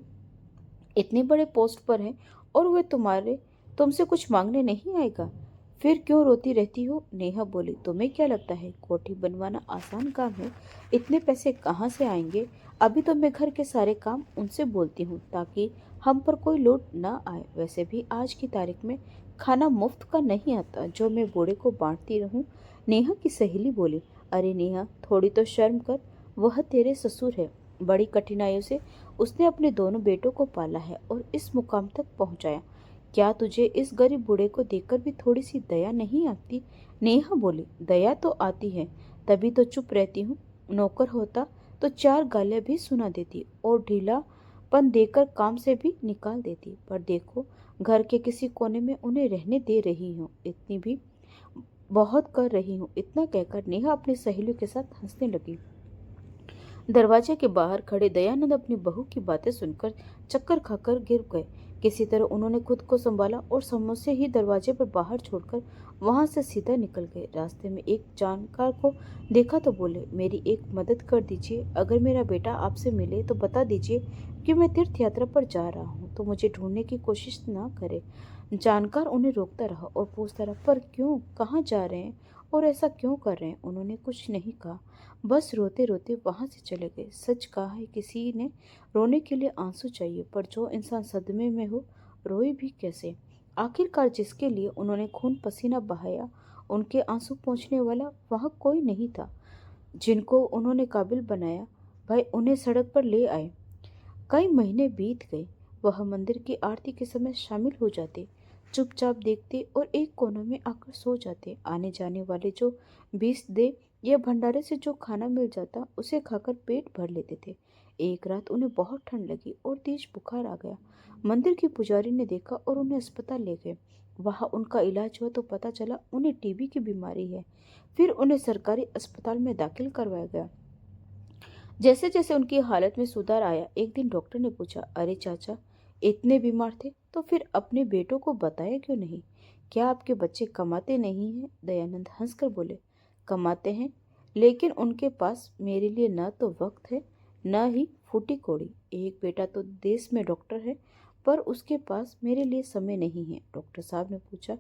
S2: इतने बड़े पोस्ट पर हैं और वे तुमसे कुछ मांगने नहीं आएगा, फिर क्यों रोती रहती हो? नेहा बोली, तुम्हें क्या लगता है कोठी बनवाना आसान काम है? इतने पैसे कहाँ से आएंगे? अभी तो मैं घर के सारे काम उनसे बोलती हूँ ताकि हम पर कोई लोड ना आए। वैसे भी आज की तारीख में खाना मुफ्त का नहीं आता जो मैं बूढ़े को बांटती रहूं। नेहा की सहेली बोली, अरे नेहा, थोड़ी तो शर्म कर, वह तेरे ससुर है। बड़ी कठिनाइयों से उसने अपने दोनों बेटों को पाला है और इस मुकाम तक पहुंचाया। क्या तुझे इस गरीब बूढ़े को देखकर भी थोड़ी सी दया नहीं आती? नेहा बोली, दया तो आती है, तभी तो चुप रहती हूँ। नौकर होता तो चार गालियां भी सुना देती और ढीलापन देकर काम से भी निकाल देती, पर देखो, घर के किसी कोने में उन्हें रहने दे रही हूँ, इतनी भी बहुत कर रही हूँ। इतना कहकर नेहा अपनी सहेलियों के साथ हंसने लगी। दरवाजे के बाहर खड़े दयानंद अपनी बहू की बातें सुनकर चक्कर खाकर गिर गए। किसी तरह उन्होंने खुद को संभाला और समोसे ही दरवाजे पर बाहर छोड़कर वहां से सीधा निकल गए। रास्ते में एक जानकार को देखा तो बोले, मेरी एक मदद कर दीजिए, अगर मेरा बेटा आपसे मिले तो बता दीजिए कि मैं तीर्थ यात्रा पर जा रहा हूँ, तो मुझे ढूंढने की कोशिश ना करे। जानकार उन्हें रोकता रहा और पूछता रहा, पर क्यों, कहाँ जा रहे हैं और ऐसा क्यों कर रहे हैं? उन्होंने कुछ नहीं कहा, बस रोते रोते वहां से चले गए। सच कहा है, किसी ने रोने के लिए आंसू चाहिए, पर जो इंसान सदमे में हो, रोए भी कैसे? आखिरकार जिसके लिए उन्होंने खून पसीना बहाया, उनके आंसू पहुंचने वाला वहां कोई नहीं था। जिनको उन्होंने काबिल बनाया, भाई उन्हें सड़क पर ले आए। कई महीने बीत गए। वह मंदिर की आरती के समय शामिल हो जाते, चुपचाप देखते और एक कोने में आकर सो जाते। आने जाने वाले जो बीस दे या भंडारे से जो खाना मिल जाता उसे खाकर पेट भर लेते थे। एक रात उन्हें बहुत ठंड लगी और तेज बुखार आ गया। मंदिर के पुजारी ने देखा और उन्हें अस्पताल ले गए। वहां उनका इलाज हुआ तो पता चला उन्हें टीबी की बीमारी है। फिर उन्हें सरकारी अस्पताल में दाखिल करवाया गया। जैसे जैसे उनकी हालत में सुधार आया, एक दिन डॉक्टर ने पूछा, अरे चाचा, इतने बीमार थे तो फिर अपने बेटों को बताया क्यों नहीं? क्या आपके बच्चे कमाते नहीं हैं? दयानंद हंसकर बोले, कमाते हैं, लेकिन उनके पास मेरे लिए न तो वक्त है न ही फूटी कौड़ी। एक बेटा तो देश में डॉक्टर है, पर उसके पास मेरे लिए समय नहीं है। डॉक्टर साहब ने पूछा,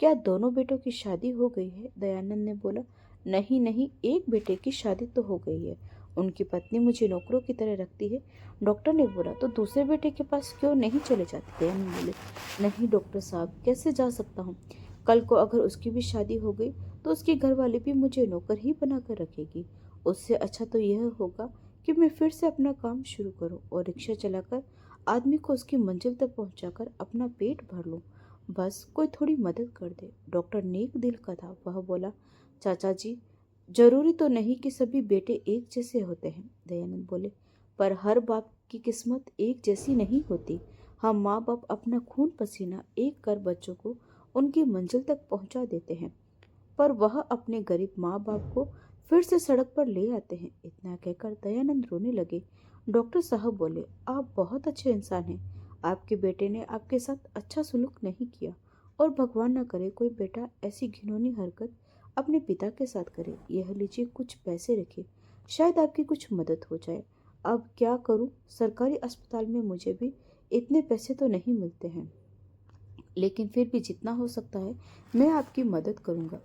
S2: क्या दोनों बेटों की शादी हो गई है? दयानंद ने बोला, नहीं नहीं, एक बेटे की शादी तो हो गई है, उनकी पत्नी मुझे नौकरों की तरह रखती है। डॉक्टर ने बोला, तो दूसरे बेटे के पास क्यों नहीं चले जाते? दयानंद बोले, नहीं डॉक्टर साहब, कैसे जा सकता हूँ? कल को अगर उसकी भी शादी हो गई तो उसकी घरवाली भी मुझे नौकर ही बनाकर रखेगी। उससे अच्छा तो यह होगा कि मैं फिर से अपना काम शुरू करूं और रिक्शा चलाकर आदमी को उसकी मंजिल तक पहुंचाकर अपना पेट भर लूं। बस कोई थोड़ी मदद कर दे। डॉक्टर नेक दिल का था। वह बोला, चाचा जी, जरूरी तो नहीं कि सभी बेटे एक जैसे होते हैं। दयानंद बोले, पर हर बाप की किस्मत एक जैसी नहीं होती। हम माँ बाप अपना खून पसीना एक कर बच्चों को उनकी मंजिल तक पहुंचा देते हैं, पर वह अपने गरीब माँ बाप को फिर से सड़क पर ले आते हैं। इतना कहकर दयानंद रोने लगे। डॉक्टर साहब बोले, आप बहुत अच्छे इंसान हैं। आपके बेटे ने आपके साथ अच्छा सलूक नहीं किया और भगवान न करे कोई बेटा ऐसी घिनौनी हरकत अपने पिता के साथ करें। यह लीजिए, कुछ पैसे रखिए, शायद आपकी कुछ मदद हो जाए। अब क्या करूं? सरकारी अस्पताल में मुझे भी इतने पैसे तो नहीं मिलते हैं, लेकिन फिर भी जितना हो सकता है मैं आपकी मदद करूंगा।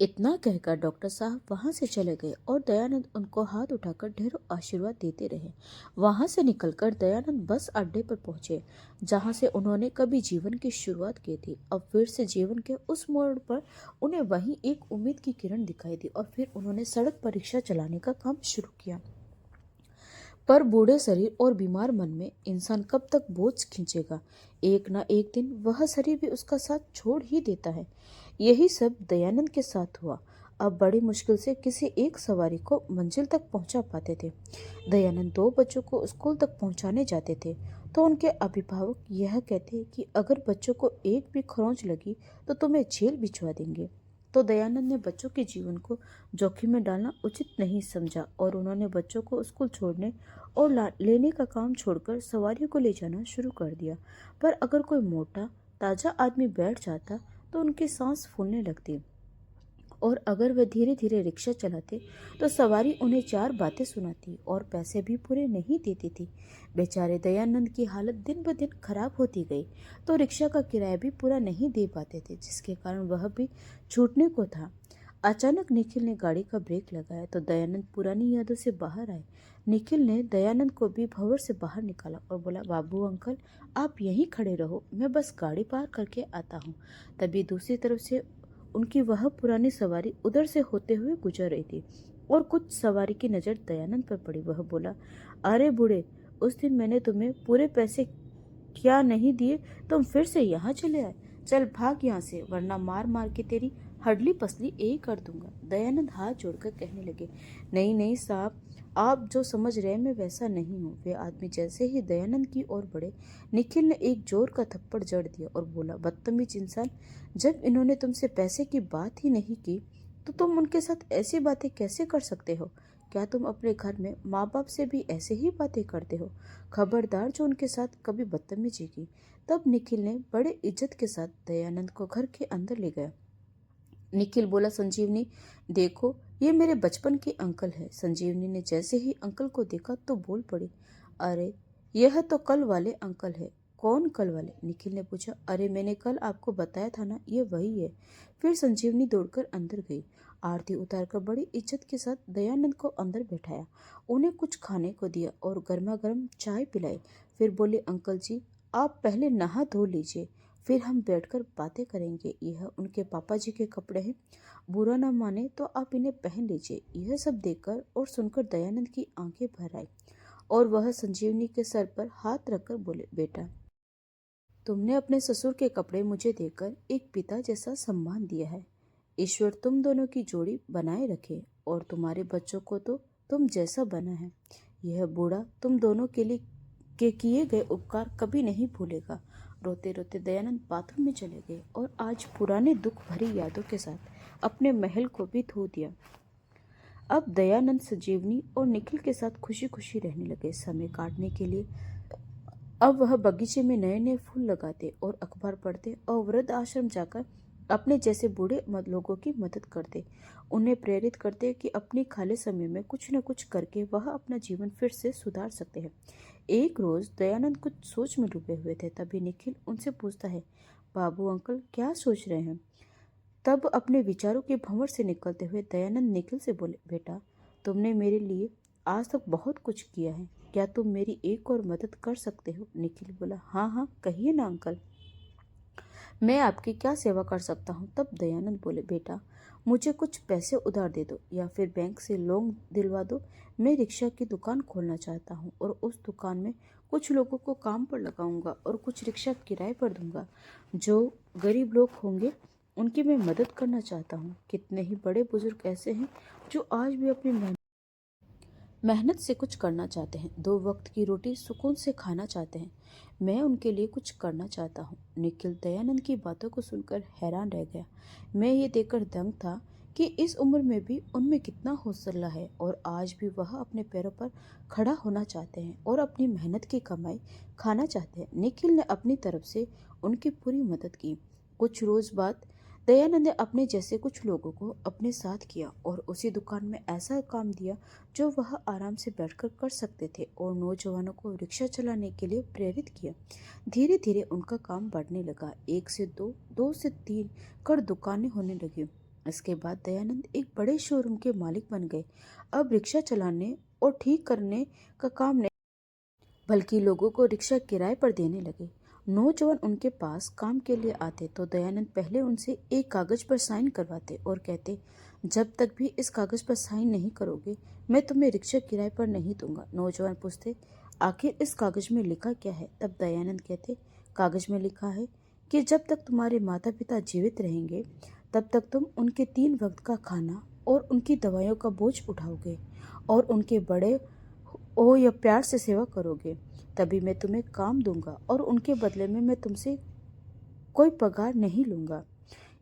S1: इतना कहकर डॉक्टर साहब वहां से चले गए और दयानंद उनको हाथ उठाकर ढेरों आशीर्वाद देते रहे। वहां से निकलकर दयानंद बस अड्डे पर पहुंचे, जहां से उन्होंने कभी जीवन की शुरुआत की थी। अब फिर से जीवन के उस मोड़ पर उन्हें वहीं एक उम्मीद की किरण दिखाई दी और फिर उन्होंने सड़क पर रिक्शा चलाने का काम शुरू किया। पर बूढ़े शरीर और बीमार मन में इंसान कब तक बोझ खींचेगा? एक ना एक दिन वह शरीर भी उसका साथ छोड़ ही देता है। यही सब दयानंद के साथ हुआ। अब बड़ी मुश्किल से किसी एक सवारी को मंजिल तक पहुंचा पाते थे। दयानंद दो बच्चों को स्कूल तक पहुंचाने जाते थे, तो उनके अभिभावक यह कहते कि अगर बच्चों को एक भी खरोंच लगी तो तुम्हें जेल भिजवा देंगे। तो दयानंद ने बच्चों के जीवन को जोखिम में डालना उचित नहीं समझा और उन्होंने बच्चों को स्कूल छोड़ने और लेने का काम छोड़कर सवारियों को ले जाना शुरू कर दिया। पर अगर कोई मोटा ताजा आदमी बैठ जाता तो उनकी सांस फूलने लगती, और अगर वह धीरे धीरे रिक्शा चलाते तो सवारी उन्हें चार बातें सुनाती और पैसे भी पूरे नहीं देती थी। बेचारे दयानंद की हालत दिन ब दिन खराब होती गई, तो रिक्शा का किराया भी पूरा नहीं दे पाते थे, जिसके कारण वह भी छूटने को था। अचानक निखिल ने गाड़ी का ब्रेक लगाया तो दयानंद पुरानी यादों से बाहर आए। निखिल ने दयानंद को भी भंवर से बाहर निकाला और बोला, बाबू अंकल, आप यहीं खड़े रहो, मैं बस गाड़ी पार करके आता हूँ। तभी दूसरी तरफ से उनकी वह पुरानी सवारी उधर से होते हुए गुजर रही थी और कुछ सवारी की नजर दयानंद पर पड़ी। वह बोला, अरे बूढ़े, उस दिन मैंने तुम्हें पूरे पैसे क्या नहीं दिए, तुम फिर से यहाँ चले आए। चल भाग यहाँ से, वरना मार मार के तेरी हडली पसली एक कर दूंगा। दयानंद हाथ जोड़कर कहने लगे, नहीं नहीं साहब, आप जो समझ रहे हैं मैं वैसा नहीं हूँ। वे आदमी जैसे ही दयानंद की ओर बढ़े, निखिल ने एक जोर का थप्पड़ जड़ दिया और बोला, बदतमीज इंसान, जब इन्होंने तुमसे पैसे की बात ही नहीं की तो तुम उनके साथ ऐसी बातें कैसे कर सकते हो? क्या तुम अपने घर में माँ बाप से भी ऐसे ही बातें करते हो? खबरदार जो उनके साथ कभी बदतमीजी की। तब निखिल ने बड़े इज्जत के साथ दयानंद को घर के अंदर ले गया। निखिल बोला, संजीवनी, देखो ये मेरे बचपन के अंकल है। संजीवनी ने जैसे ही अंकल को देखा तो बोल पड़ी, अरे यह तो कल वाले अंकल है। कौन कल वाले? निखिल ने पूछा। अरे मैंने कल आपको बताया था ना, ये वही है। फिर संजीवनी दौड़कर अंदर गई। आरती उतारकर बड़ी इज्जत के साथ दयानंद को अंदर बैठाया, उन्हें कुछ खाने को दिया और गर्मा गर्म चाय पिलाई। फिर बोले, अंकल जी, आप पहले नहा धो लीजिए, फिर हम बैठकर बातें करेंगे। यह उनके पापा जी के कपड़े हैं, बुरा ना माने तो आप इन्हें पहन लीजिए। यह सब देखकर और सुनकर दयानंद की आंखें भर आई और वह संजीवनी के सर पर हाथ रखकर बोले, बेटा, तुमने अपने ससुर के कपड़े मुझे देकर एक पिता जैसा सम्मान दिया है। ईश्वर तुम दोनों की जोड़ी बनाए रखे और तुम्हारे बच्चों को तो तुम जैसा बना है। यह बूढ़ा तुम दोनों के लिए के किए गए उपकार कभी नहीं भूलेगा। रोते रोते दयानंद बाथरूम में चले गए और आज पुराने दुख भरी यादों के साथ अपने महल को भी धो दिया। अब दयानंद संजीवनी और निखिल के साथ खुशी खुशी रहने लगे। समय काटने के लिए अब वह बगीचे में नए नए फूल लगाते और अखबार पढ़ते और वृद्ध आश्रम जाकर अपने जैसे बूढ़े लोगों की मदद करते, उन्हें प्रेरित करते कि अपने खाली समय में कुछ न कुछ करके वह अपना जीवन फिर से सुधार सकते हैं। एक रोज दयानंद कुछ सोच में डूबे हुए थे, तभी निखिल उनसे पूछता है, बाबू अंकल क्या सोच रहे हैं? तब अपने विचारों के भंवर से निकलते हुए दयानंद निखिल से बोले, बेटा, तुमने मेरे लिए आज तक बहुत कुछ किया है, क्या तुम मेरी एक और मदद कर सकते हो? निखिल बोला, हाँ हाँ, कहिए ना अंकल, मैं आपकी क्या सेवा कर सकता हूँ? तब दयानंद बोले, बेटा, मुझे कुछ पैसे उधार दे दो या फिर बैंक से लोन दिलवा दो। मैं रिक्शा की दुकान खोलना चाहता हूँ और उस दुकान में कुछ लोगों को काम पर लगाऊंगा और कुछ रिक्शा किराए पर दूंगा। जो गरीब लोग होंगे उनकी मैं मदद करना चाहता हूँ। कितने ही बड़े बुजुर्ग ऐसे हैं जो आज भी अपनी मेहनत से कुछ करना चाहते हैं, दो वक्त की रोटी सुकून से खाना चाहते हैं। मैं उनके लिए कुछ करना चाहता हूँ। निखिल दयानंद की बातों को सुनकर हैरान रह गया। मैं ये देखकर दंग था कि इस उम्र में भी उनमें कितना हौसला है और आज भी वह अपने पैरों पर खड़ा होना चाहते हैं और अपनी मेहनत की कमाई खाना चाहते हैं। निखिल ने अपनी तरफ से उनकी पूरी मदद की। कुछ रोज बाद
S2: दयानंद ने अपने जैसे कुछ लोगों को अपने साथ किया और उसी दुकान में ऐसा काम दिया जो वह आराम से बैठकर कर सकते थे और नौजवानों को रिक्शा चलाने के लिए प्रेरित किया। धीरे धीरे उनका काम बढ़ने लगा। 1 से 2, 2 से 3 कर दुकानें होने लगी। इसके बाद दयानंद एक बड़े शोरूम के मालिक बन गए। अब रिक्शा चलाने और ठीक करने का काम नहीं बल्कि लोगों को रिक्शा किराए पर देने लगे। नौजवान उनके पास काम के लिए आते तो दयानंद पहले उनसे एक कागज पर साइन करवाते और कहते, जब तक भी इस कागज पर साइन नहीं करोगे मैं तुम्हें रिक्शा किराए पर नहीं दूंगा। नौजवान पूछते, आखिर इस कागज में लिखा क्या है? तब दयानंद कहते, कागज में लिखा है कि जब तक तुम्हारे माता पिता जीवित रहेंगे तब तक तुम उनके 3 वक्त का खाना और उनकी दवाइयों का बोझ उठाओगे और उनके बड़े ओ या प्यार से सेवा करोगे, तभी मैं तुम्हें काम दूंगा और उनके बदले में मैं तुमसे कोई पगार नहीं लूंगा।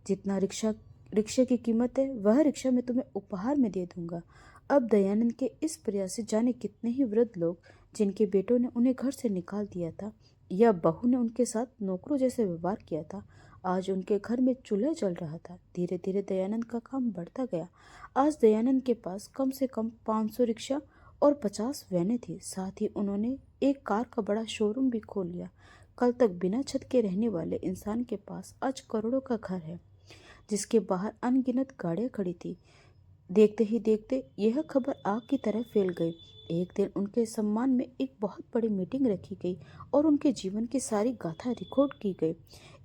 S2: जितना रिक्शे की कीमत है वह रिक्शा मैं तुम्हें उपहार में दे दूंगा। अब दयानंद के इस प्रयास से जाने कितने ही वृद्ध लोग, जिनके बेटों ने उन्हें घर से निकाल दिया था या बहू ने उनके साथ नौकरों जैसे व्यवहार किया था, आज उनके घर में चूल्हा जल रहा था। धीरे धीरे दयानंद का काम बढ़ता गया। आज दयानंद के पास कम से कम 500 रिक्शा और 50 वैनें थी। साथ ही उन्होंने एक कार का बड़ा शोरूम भी खोल लिया। कल तक बिना छत के रहने वाले इंसान के पास आज करोड़ों का घर है, जिसके बाहर अनगिनत गाड़ियां खड़ी थी। देखते ही देखते यह खबर आग की तरह फैल गई। एक दिन उनके सम्मान में एक बहुत बड़ी मीटिंग रखी गई और उनके जीवन की सारी गाथा रिकॉर्ड की गई।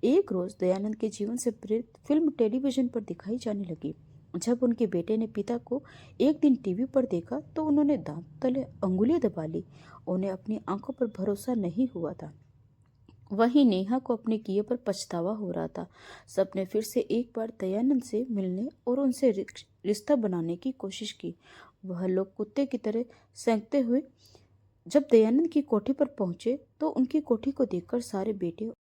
S2: एक रोज दयानंद के जीवन से प्रेरित फिल्म टेलीविजन पर दिखाई जाने लगी। जब उनके बेटे ने पिता को एक दिन टीवी पर देखा तो उन्होंने दांत तले अंगुलियां दबा ली। उन्हें अपनी आंखों पर भरोसा नहीं हुआ था। वहीं नेहा को अपने किए पर पछतावा हो रहा था। सबने फिर से एक बार दयानंद से मिलने और उनसे रिश्ता बनाने की कोशिश की। वह लोग कुत्ते की तरह सेंकते हुए जब दयानंद की कोठी पर पहुंचे तो उनकी कोठी को देखकर सारे बेटे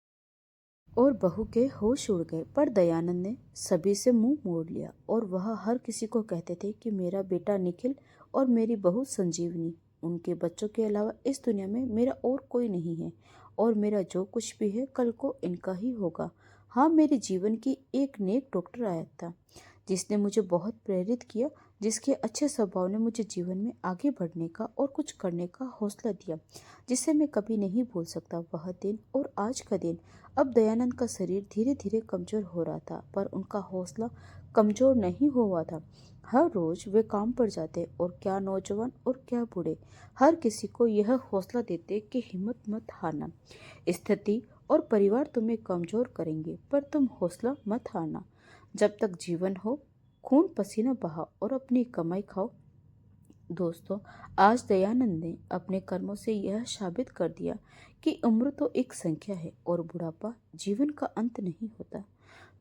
S2: और बहू के होश उड़ गए। पर दयानंद ने सभी से मुंह मोड़ लिया और वह हर किसी को कहते थे कि मेरा बेटा निखिल और मेरी बहू संजीवनी, उनके बच्चों के अलावा इस दुनिया में मेरा और कोई नहीं है और मेरा जो कुछ भी है कल को इनका ही होगा। हाँ, मेरे जीवन की एक नेक डॉक्टर आया था जिसने मुझे बहुत प्रेरित किया, जिसके अच्छे स्वभाव ने मुझे जीवन में आगे बढ़ने का और कुछ करने का हौसला दिया, जिसे मैं कभी नहीं भूल सकता। वह दिन और आज का दिन। अब दयानंद का शरीर धीरे धीरे कमजोर हो रहा था, पर उनका हौसला कमजोर नहीं हुआ था। हर रोज वे काम पर जाते और क्या नौजवान और क्या बूढ़े, हर किसी को यह हौसला देते कि हिम्मत मत हारना। स्थिति और परिवार तुम्हें कमजोर करेंगे, पर तुम हौसला मत हारना। जब तक जीवन हो, खून पसीना बहाओ और अपनी कमाई खाओ। दोस्तों, आज दयानंद ने अपने कर्मों से यह साबित कर दिया कि उम्र तो एक संख्या है और बुढ़ापा जीवन का अंत नहीं होता।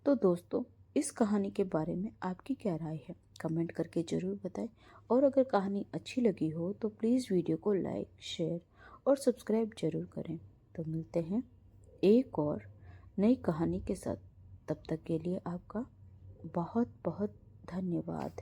S2: तो दोस्तों, इस कहानी के बारे में आपकी क्या राय है? कमेंट करके ज़रूर बताएं। और अगर कहानी अच्छी लगी हो तो प्लीज़ वीडियो को लाइक, शेयर और सब्सक्राइब जरूर करें। तो मिलते हैं एक और नई कहानी के साथ। तब तक के लिए आपका बहुत बहुत धन्यवाद।